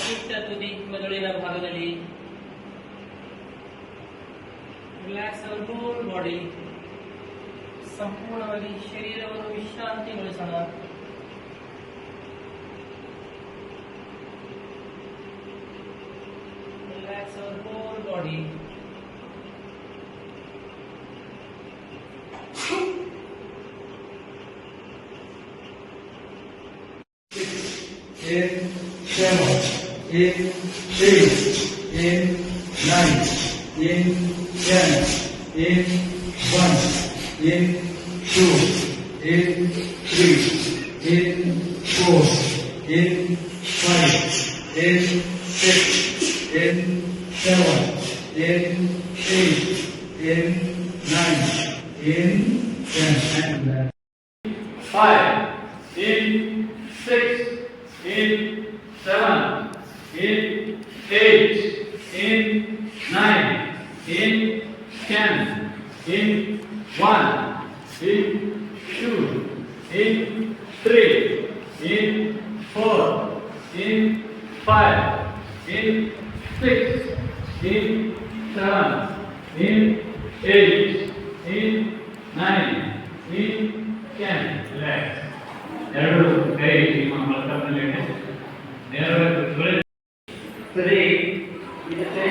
ಕಿಟ್ಟ ತುದಿ ಮೆದುಳಿನ ಭಾಗದಲ್ಲಿ ರಿಲ್ಯಾಕ್ಸ್ ಅವರ್ ಹೋಲ್ ಬಾಡಿ. ಸಂಪೂರ್ಣವಾಗಿ ಶರೀರವನ್ನು ವಿಶ್ರಾಂತಿಗೊಳಿಸೋಣ. Relax our whole body. In 7, in 8, in 9, in 10, in 1, in 2, in 3, in 4, in 5, in 6, in 7, in 8, in 9, in 10, and 5, in 6, in 7, in 8, in 9, in 10, in 1, in 2, in 3, in 4, in 5, in 6, in 7, in 8, in 9, in 10. Relax. ಎರಡು ಕೈ ನಿಮ್ಮ ಮಲಕದಲ್ಲಿ ನೇರವಾಗಿ ಸರಿ. ಇದು ಕೈ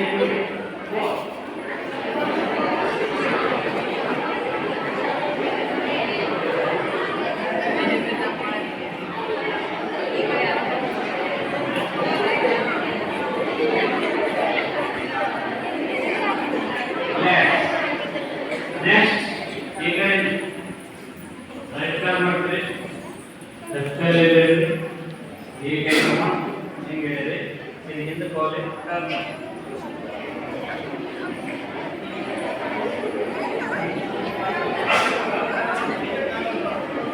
next ಈಗ right ಕಾಲ್ ಮಾಡ್ತೀರಿ. Left ಕಾಲ್ ಇದೆ. ಈ ಕೈ ಹಿಂಗೆ ಇದೆ. ಇದು ಹಿಂದೆ ಕಾಲ್ ಕಾಲ್ ಮಾಡಿ.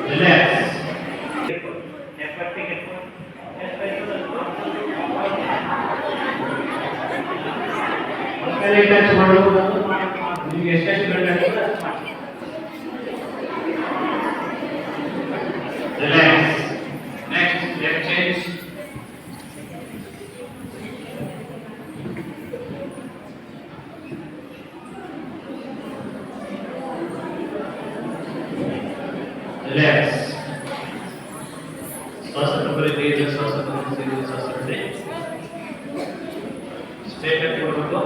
ರಿಲ್ಯಾಕ್ಸ್. ಟಚ್ ಮಾಡೋದು ನಿಮಗೆ ಎಷ್ಟೆಷ್ಟು ಬೇಕಾಗ್ತದೆ ಅಷ್ಟು ಮಾಡಿ. Relax. Next, leg change. Relax. ಶ್ವಾಸ ತಗೊಳ್ಳಿ, ಶ್ವಾಸ ತಗೊಳ್ಳಿ, ಶ್ವಾಸ ಬಿಡಿ. ಸ್ಟ್ರೇಟ್ ಆಗಿ ಕೊಡಬೇಕು.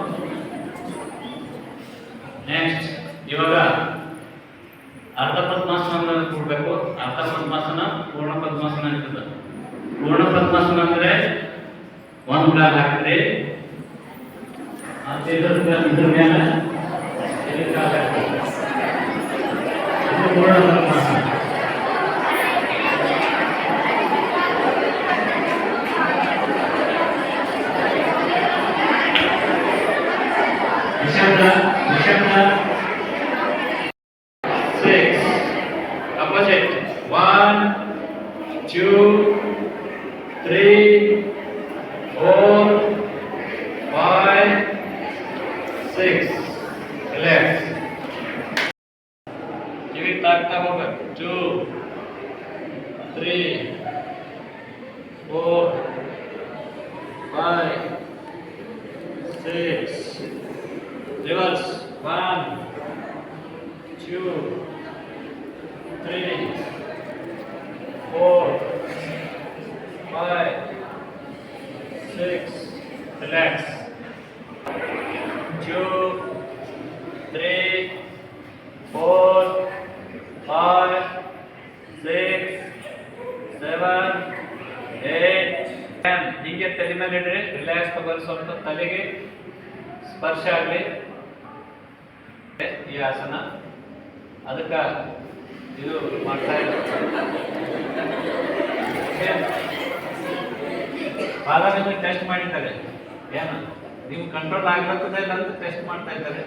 ನೆಕ್ಸ್ಟ್ ಇವಾಗ ಅರ್ಧ ಪದ್ಮಾಸನ ಕೊಡಬೇಕು. ಅರ್ಧ ಪದ್ಮಾಸನ, ಪೂರ್ಣ ಪದ್ಮಾಸನ ಇರ್ತದೆ. ಪೂರ್ಣ ಪದ್ಮಾಸನ ಅಂದ್ರೆ ಒಂದು ಕಾಲು ಹಾಕಿದ್ರೆ ಇದ್ರ ಮೇಲೆ ಕಾಲು ಹಾಕ್ತದೆ. ಪೂರ್ಣ ಪದ್ಮಾಸನ. ನಿಶಬ್ದ ನಿಶಬ್ದ. 6 opposite. 1 2 3 4 5 6. Relax. ಕಿವಿ ತಾಗ್ತಾ ಹೋಗ್ಬೇಕು. 2 3 4 5 6. Reverse. 1 2 3 4 5 6. Relax. 2 3 4 5 6 7 8 10. ಹೀಗೆ ತಲೆ ಮೇಲೆ ಇಡ್ರಿ. ರಿಲ್ಯಾಕ್ಸ್ ತಗೊಳ್ಳಿ. ಸ್ವಲ್ಪ ತಲೆಗೆ ಸ್ಪರ್ಶ ಆಗಲಿ ಈ ಆಸನ. ಅದಕ್ಕೆ ಇದು ಮಾಡ್ತಾ ಬಾಲದಿಂದ ಟೆಸ್ಟ್ ಮಾಡಿದ್ದಾರೆ. ಏನು ನೀವು ಕಂಟ್ರೋಲ್ ಆಗ್ತದೆ ಇಲ್ಲ ಅಂತ ಟೆಸ್ಟ್ ಮಾಡ್ತಾ ಇದ್ದಾರೆ.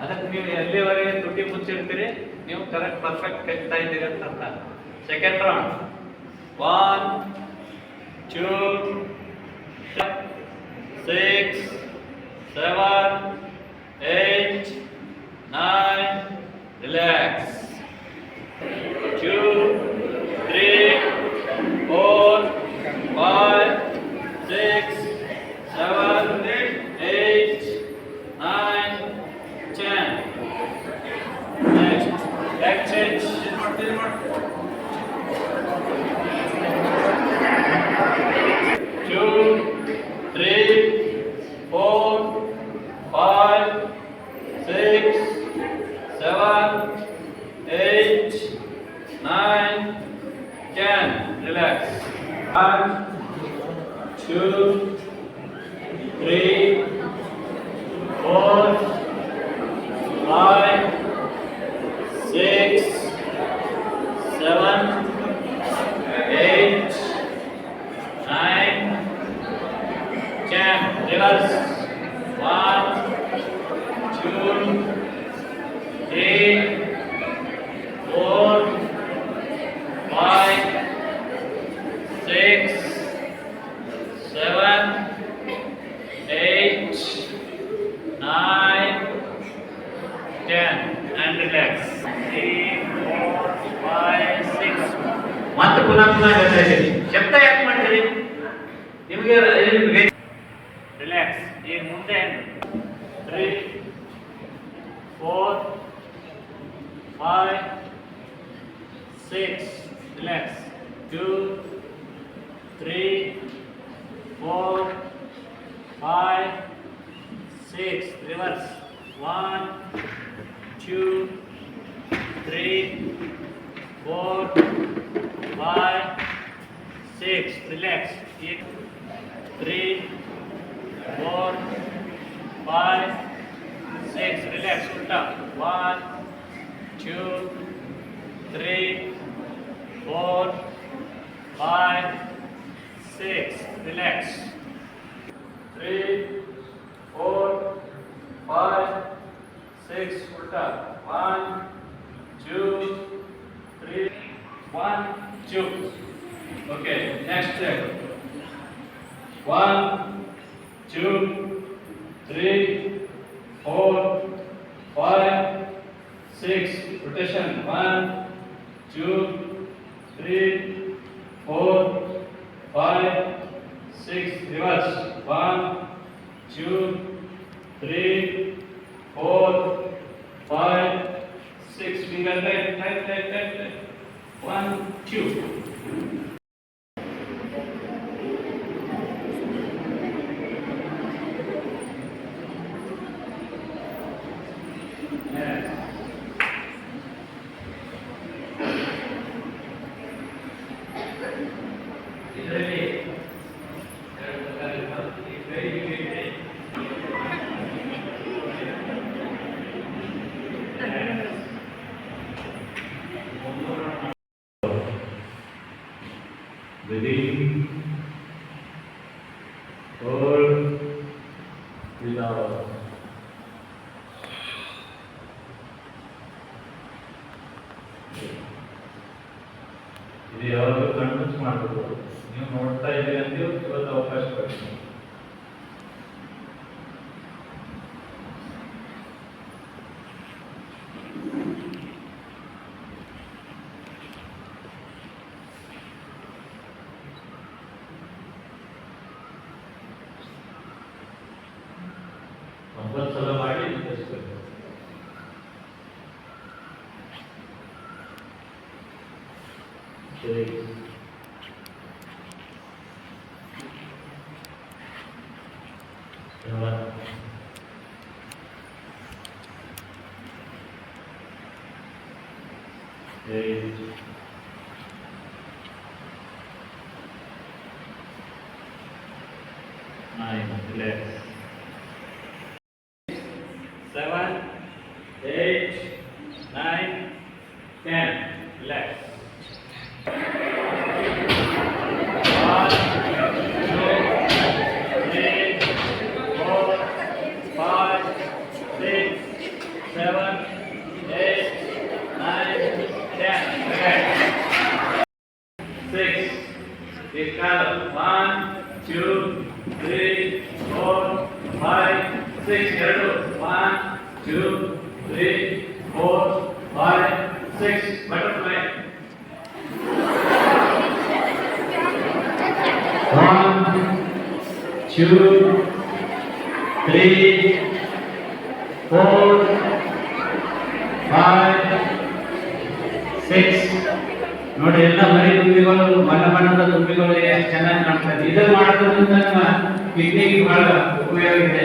ಅದಕ್ಕೆ ನೀವು ಎಲ್ಲಿವರೆಗೆ ತುಟಿ ಮುಚ್ಚಿರ್ತೀರಿ ನೀವು ಕರೆಕ್ಟ್ ಪರ್ಫೆಕ್ಟ್ ಕಟ್ತಾ ಇದ್ದೀರಿ ಅಂತ ಅರ್ಥ. Second round. 1 2 6 7 8 9. Relax. 2 3 4 5 6 2, 3, 4, 5, 6, 7, 8, 9, 10. Reverse. 1, 2, 3, 4, 5, 6, 7, 8, 9, 10. And relax. 3, 4, 5, 6. ಮತ್ತೆ ಪುನಃ ಹೇಳ್ತಾ ಇದ್ದೀರಿ. ಶಬ್ದ ಯಾಕೆ ಮಾಡ್ತೀರಿ? ನಿಮಗೆ ರಿಲ್ಯಾಕ್ಸ್. ಈಗ ಮುಂದೆ 3, 4, 5, 6. Relax. 2, 3, 4, 5, 6. Reverse. 1, 2, 3, 4, 5, 6. Relax. 3, 4, 5, 6. Relax. Ulta. 1, 2, 3, 4, 5, 6. Relax. 3, 4, 5, 6. Ulta. 1, 2, 3, 1, 2. Okay, next step. 1, 2, 3, 4, 5, 6. Rotation. 1, 2, 3, 4, 5, 6. Reverse. 1, 2, 3, 4, 5, 6. Finger tight. 1, 2. Breathing, hold, breathe out. ಇದು ಯಾವಾಗಲೂ ಕಣ್ಣು ಮಾಡಬೇಕು. ನೀವು ನೋಡ್ತಾ ಇದ್ದೀರಿ ಅಂತ ಇವತ್ತು ಅವಕಾಶ ಕೊಡಿ. ಒಂಬತ್ತು ಸಲ ಮಾಡಿ ನಿಲ್ಲಿಸಬೇಕು. ಸರಿ. 7, 8, 9. Relax. 7, 8, 9, 10. Relax. 1, 2, 3, 4, 5, 6, 7, 8, 9, 10. Relax. 6. This color. 1, 2, 3, 4, 5, 6. 1, 2, 3, 4, 5, 6. Butterfly. 1, 2, 3, 4, 5, 6. ನೋಡಿ, ಎಲ್ಲ ಮರಿ ತುಂಬಿಗಳು, ಬಣ್ಣ ಬಣ್ಣದ ತುಂಬಿಗಳು ಎಷ್ಟು ಚೆನ್ನಾಗಿ ಕಾಣ್ತಾ ಇದೆ. ಇದನ್ನು ಮಾಡೋದ್ರಿಂದ ನಮ್ಮ ಕಿಡ್ನಿಗೆ ಬಹಳ ಉಪಯೋಗ ಇದೆ.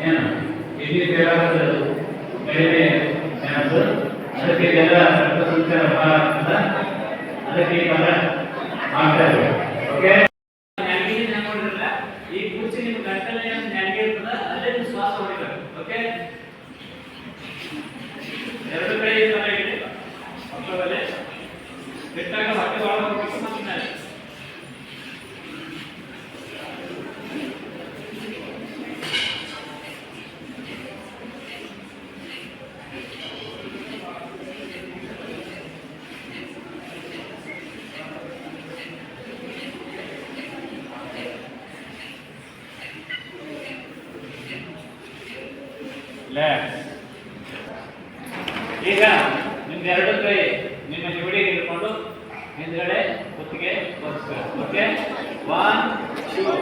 ಏನು ಕಿಡ್ನಿ ಬೇರೆ ಬೇರೆ ಅದಕ್ಕೆ ಇದೆಲ್ಲ ರಕ್ತ ಸಂಚಾರ ಬಹಳ ಆಗ್ತದ. ಅದಕ್ಕೆ ಈ ಥರ ಮಾಡ್ತಾ ಇದ್ದಾರೆ. ಓಕೆ. ನೋಡಿರಲ್ಲ, ಈ ಕುರ್ಚಿ ನಿಮ್ಮ ಗಂಟಲ ಹೆಂಗೆ ಇರ್ತದ ಅಲ್ಲೇ ನೀವು ಶ್ವಾಸ ಹೊಡಿಬೇಕು. ಓಕೆ, ಎರಡು ಕಡೆ ಈ ತರ ಇಡಿ, ಪಕ್ಕದಲ್ಲೇ ಬಿಟ್ಟಾಗ ಹೊಟ್ಟೆ ಒಳಗೆ ಹೋಗ್ಬೇಕು ಮತ್ತು ಮೇಲೆ. ಈಗ ನಿಮ್ದು ಎರಡು ಕೈ ನಿಮ್ಮ ಹಿಡಿಗೆ ಹಿಡ್ಕೊಂಡು ಹಿಂದ್ಗಡೆ ಕುತ್ತಿಗೆ ಒರೆಸ್ಬೇಕು. ಓಕೆ, 1 2.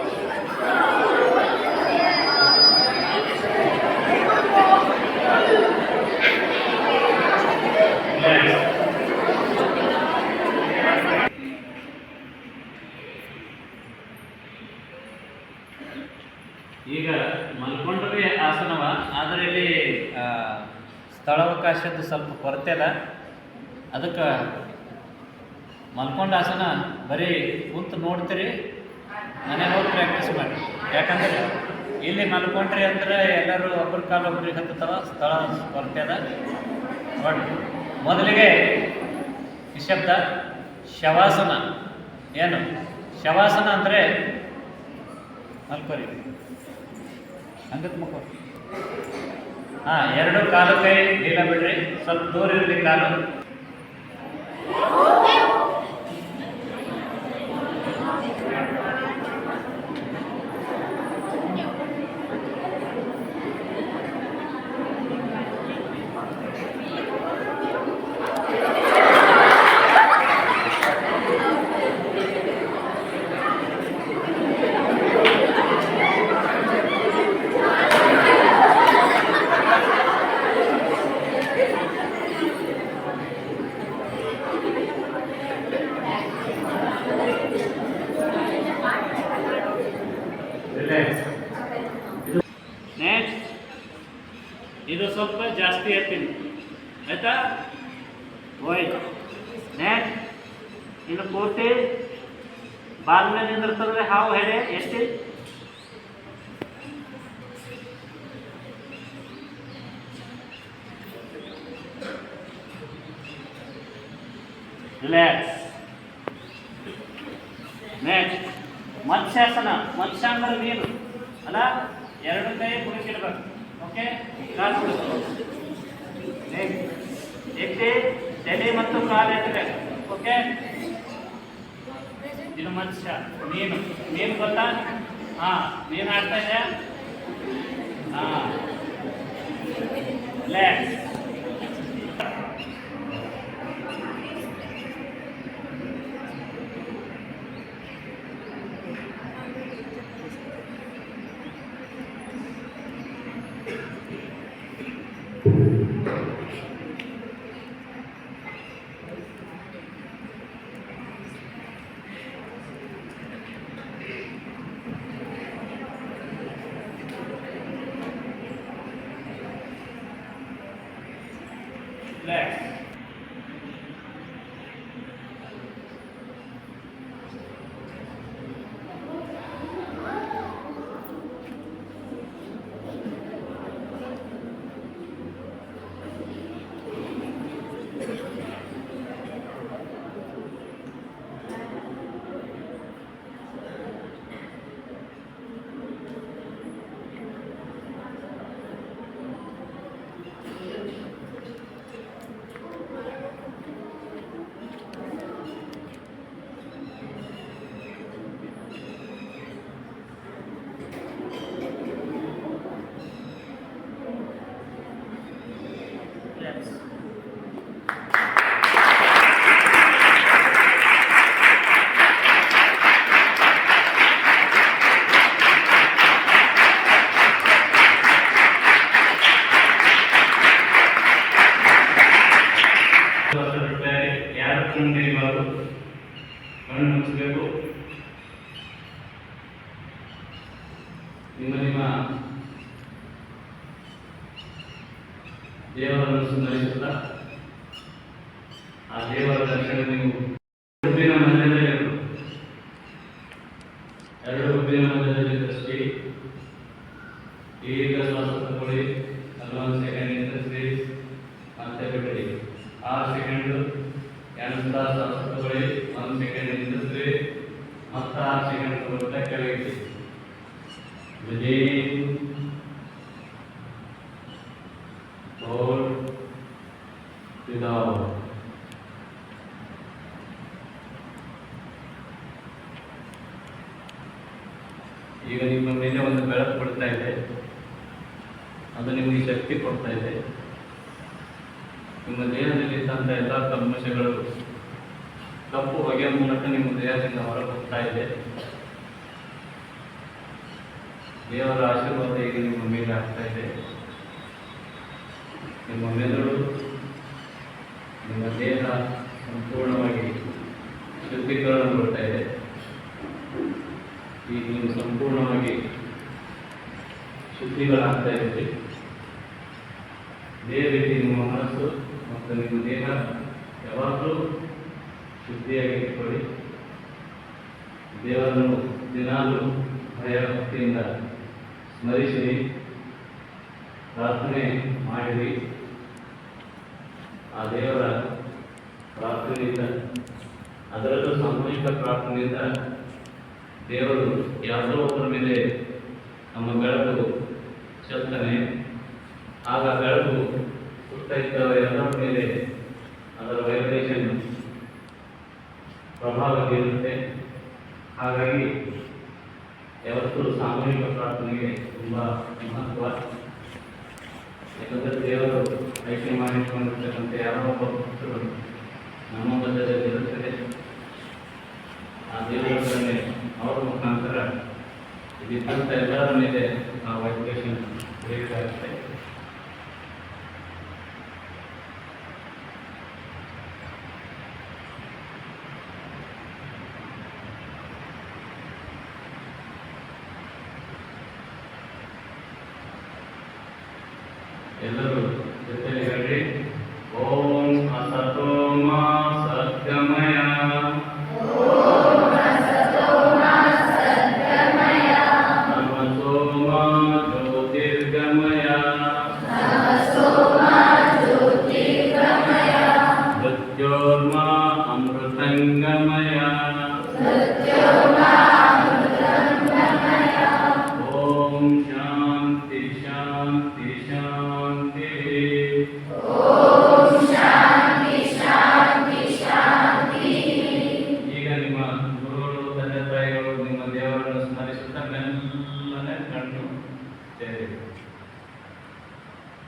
ಈಗ ಮಲ್ಕೊಂಡ್ರೆ ಆಸನವ, ಆದರೆ ಇಲ್ಲಿ ಸ್ಥಳಾವಕಾಶದ ಸ್ವಲ್ಪ ಕೊರತೆ ಅದ. ಅದಕ್ಕೆ ಮಲ್ಕೊಂಡ ಆಸನ ಬರೀ ಕುಂತು ನೋಡ್ತೀರಿ, ಮನೆಗೆ ಹೋಗಿ ಪ್ರಾಕ್ಟೀಸ್ ಮಾಡಿ. ಯಾಕಂದರೆ ಇಲ್ಲಿ ಮಲ್ಕೊಂಡ್ರಿ ಅಂದ್ರೆ ಎಲ್ಲರೂ ಒಬ್ಬರ ಕಾಲು ಒಬ್ರಿಗೆ ಹತ್ತುತ್ತವ, ಸ್ಥಳ ಕೊರತೆ ಅದ. ಬಟ್ ಮೊದಲಿಗೆ ಈ ಶಬ್ದ ಶವಾಸನ. ಏನು ಶವಾಸನ ಅಂದರೆ ಮಲ್ಕೋರಿ, ಹಂಗತ್ ಮಕ್ಕಳು. ಹಾಂ, ಎರಡು ಕಾಲು ಕೈ ಇಲ್ಲ ಬಿಡ್ರಿ, ಸ್ವಲ್ಪ ದೂರ ಇರಲಿ ಕಾಲು. ನೆಕ್ಸ್ಟ್ ಇದು ಸ್ವಲ್ಪ ಜಾಸ್ತಿ ಎತ್ತೀನಿ, ಆಯ್ತಾ? ಓಯ್, ನೆಕ್ಸ್ಟ್ ಇನ್ನು ಪೂರ್ತಿ ಬಾಲ್ ಮೇಲೆ ನಿಂದಿರ್ತದ್ರೆ ಹಾವು ಹೆಡೆ ಎತ್ತಿ. ರಿಲ್ಯಾಕ್ಸ್. ನೆಕ್ಸ್ಟ್ ಮತ್ಸ್ಯಾಸನ. ಮತ್ಸ್ಯ ಅಂದ್ರೆ ನೀರು ಅಲ್ಲ, ಎರಡು ಕೈ ಕುಡಿಸಿಡ್ಬೇಕು. ಓಕೆ, ಕಾಲು ಎತ್ತಿ ತಲೆ ಮತ್ತು ಕಾಲು ಎತ್ತಬೇಕು. ಓಕೆ, ಇದು ಮತ್ಸ್ಯ. ನೀನು ಗೊತ್ತಾ? ಹಾಂ, ನೀನು ಆಡ್ತಾ ಇದೆಯಾ? ಹಾಂ, ರಿಲ್ಯಾಕ್ಸ್. Relax. ಕಣ್ಣು ಮುಚ್ಚಬೇಕು. ನಿಮ್ಮ ದೇವರನ್ನು ಸ್ಮರಿಸುತ್ತಾ ಆ ದೇವರ ದರ್ಶನ ನೀವು ಹುಬ್ಬಿನ ಮನೆಯಲ್ಲೇ ಎರಡು ಹುಬ್ಬಿನ ಮುಂದಿನ ಮಧ್ಯದಲ್ಲಿ ದೃಷ್ಟಿ. ಈಗ ಶ್ವಾಸ ತಗೊಳ್ಳಿ. 40 ಸೆಕೆಂಡ್ ನಿಂತಿಸಿ ಮತ್ತೆ ಬಿಡಿ. 6 ಸೆಕೆಂಡ್ ಎಂತ ಶ್ವಾಸ ತಗೊಳ್ಳಿ. 1 ಸೆಕೆಂಡ್ ನಿಂತಿಸಿ ಮತ್ತೆ 6 ಸೆಕೆಂಡ್ ತಗೊಳ್ತಾ ಕೆಳಗೆ. hold without. ಈಗ ನಿಮ್ಮ ಮೇಲೆ ಒಂದು ಬೆಳಕು ಕೊಡ್ತಾ ಇದೆ, ಅದು ನಿಮಗೆ ಶಕ್ತಿ ಕೊಡ್ತಾ ಇದೆ. ನಿಮ್ಮ ದೇಹದಲ್ಲಿ ಇದ್ದಂಥ ಎಲ್ಲ ಕಲ್ಮಶಗಳು ಕಪ್ಪು ಹೊಗೆ ಮೂಲಕ ನಿಮ್ಮ ದೇಹದಿಂದ ಹೊರಗೆ ಹೋಗ್ತಾ ಇದೆ. ದೇವರ ಆಶೀರ್ವಾದ ಈಗ ನಿಮ್ಮ ಮೇಲೆ ಆಗ್ತಾ ಇದೆ. ನಿಮ್ಮ ಮೆದುಳು, ನಿಮ್ಮ ದೇಹ ಸಂಪೂರ್ಣವಾಗಿ ಶುದ್ಧೀಕರಣಗೊಳ್ತಾ ಇದೆ. ಈಗ ನೀವು ಸಂಪೂರ್ಣವಾಗಿ ಶುದ್ಧಿಗಳಾಗ್ತಾ ಇದ್ದೀರಿ. ಇದೇ ರೀತಿ ನಿಮ್ಮ ಮನಸ್ಸು ಮತ್ತು ನಿಮ್ಮ ದೇಹ ಯಾವಾಗಲೂ ಶುದ್ಧಿಯಾಗಿ ಇಟ್ಕೊಳ್ಳಿ. ದೇವರನ್ನು ದಿನಾಲೂ ಭಯಭಕ್ತಿಯಿಂದ ಸ್ಮರಿಸಿರಿ, ಪ್ರಾರ್ಥನೆ ಮಾಡಿರಿ. ಆ ದೇವರ ಪ್ರಾರ್ಥನೆಯಿಂದ, ಅದರಲ್ಲೂ ಸಾಮೂಹಿಕ ಪ್ರಾರ್ಥನೆಯಿಂದ ದೇವರು ಯಾವುದೋ ಒಬ್ಬರ ಮೇಲೆ ನಮ್ಮ ಬೆಳಕು ಚೆಲ್ತಾನೆ. ಆಗ ಬೆಳಕು ಸುತ್ತ ಇದ್ದವ ಎಲ್ಲರ ಮೇಲೆ ಅದರ ವೈಬ್ರೇಷನ್ ಪ್ರಭಾವ ಬೀರುತ್ತೆ. ಹಾಗಾಗಿ ಯಾವತ್ತೂ ಸಾಮೂಹಿಕ ಪ್ರಾರ್ಥನೆಗೆ ತುಂಬ ಮಹತ್ವ. ಯಾಕಂದರೆ ದೇವರು ಆಯ್ಕೆ ಮಾಡಿಕೊಂಡಿರ್ತಕ್ಕಂಥ ಯಾರೋ ಒಬ್ಬ ಭಕ್ತರು ನಮ್ಮ ಮಧ್ಯದಲ್ಲಿ ಇರುತ್ತದೆ. ಆ ದೇವರ ಮೇಲೆ ಅವರ ಮುಖಾಂತರ ಇದ್ದಂಥ ಎಲ್ಲರ ಮೇಲೆ ಆ ವೈಬ್ರೇಷನ್ ಪ್ರೇರಿತ. ಎಲ್ಲರೂ ಜೊತೆಲಿ ಹೇಳ್ರಿ, ಓಂ ಅಸತೋ ಮಾ ಸದ್ಗಮಯ, ತಮಸೋ ಮಾ ಜ್ಯೋತಿರ್ಗಮಯ, ಮೃತ್ಯೋರ್ಮಾ ಅಮೃತಂಗಮಯ. ಓಂ ಶಾಂತಿ ಶಾಂತಿ ಶಾಂತಿ. ಈಗ ನಿಮ್ಮ ಗುರುಗಳು, ತಂದೆ ತಾಯಿಗಳು, ನಿಮ್ಮ ದೇವರನ್ನು ಸ್ಮರಿಸುತ್ತಾ ಮೆಲ್ಲನೆ ಕಣ್ಣು ತೆರೆಯಿರಿ.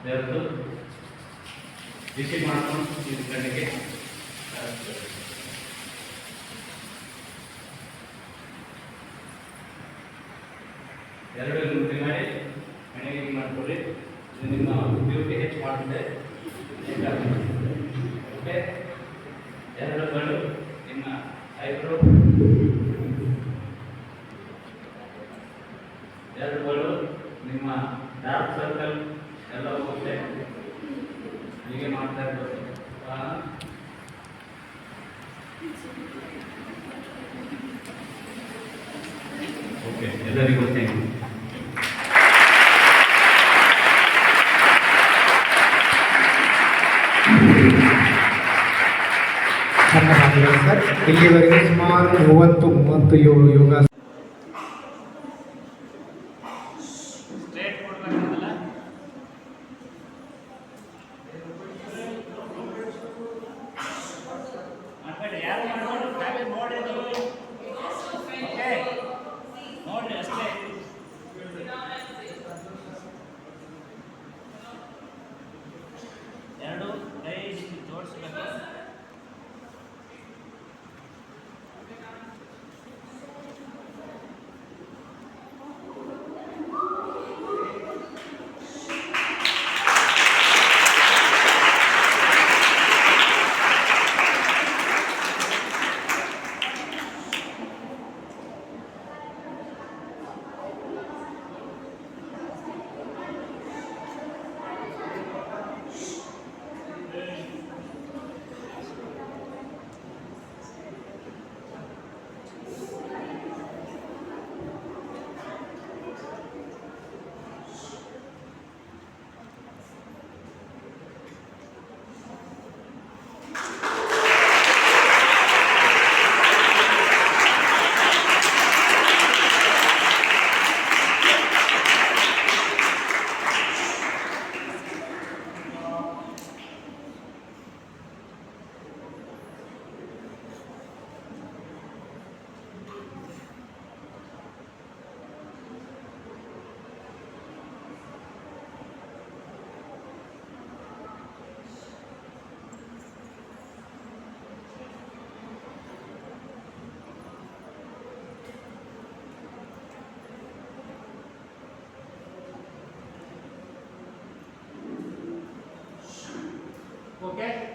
ದೇವರದು ಬಿಸಿ ಮಾಡ್ಕೊಂಡು ನಿಮ್ಮ ಕಣ್ಣಿಗೆ ಎರಡು ಮುಟ್ಟಿ ಮಾಡಿ ಮನೆಗೆ ಮಾಡ್ಕೊಳ್ಳಿ. ಇದು ನಿಮ್ಮ ಬ್ಯೂಟಿ ಹೆಚ್ಚು ಮಾಡುತ್ತೆ. ಓಕೆ, ಎರಡು ಕಣ್ಣು ನಿಮ್ಮ ಐಬ್ರೋ, ಎರಡು ಕಣ್ಣು ನಿಮ್ಮ ಡಾರ್ಕ್ ಸರ್ಕಲ್ ಎಲ್ಲ ಹೋಗುತ್ತೆ. ಹೀಗೆ ಮಾಡ್ತಾ ಇರ್ಬೋದು. ಓಕೆ, ಎಲ್ಲರಿಗೂ ಥ್ಯಾಂಕ್ ಯು. ಧನ್ಯವಾದಗಳು ಸರ್. ಇಲ್ಲಿವರೆಗೆ ಸುಮಾರು 30 ಯೋಗ ಸ್ಟ್ರೇಟ್ ಕೊಡ್ಬೇಕಲ್ಲ. ಮಾಡ್ಬೇಡಿ, ಯಾರು ಮಾಡ್ಬೋದು, ನಾವೇ ನೋಡಿ ಓಕೆ, ನೋಡಿ ಅಷ್ಟೇ. ಎರಡು ಕೈ ಜೋಡಿಸ್ಬೇಕು. ಓಕೆ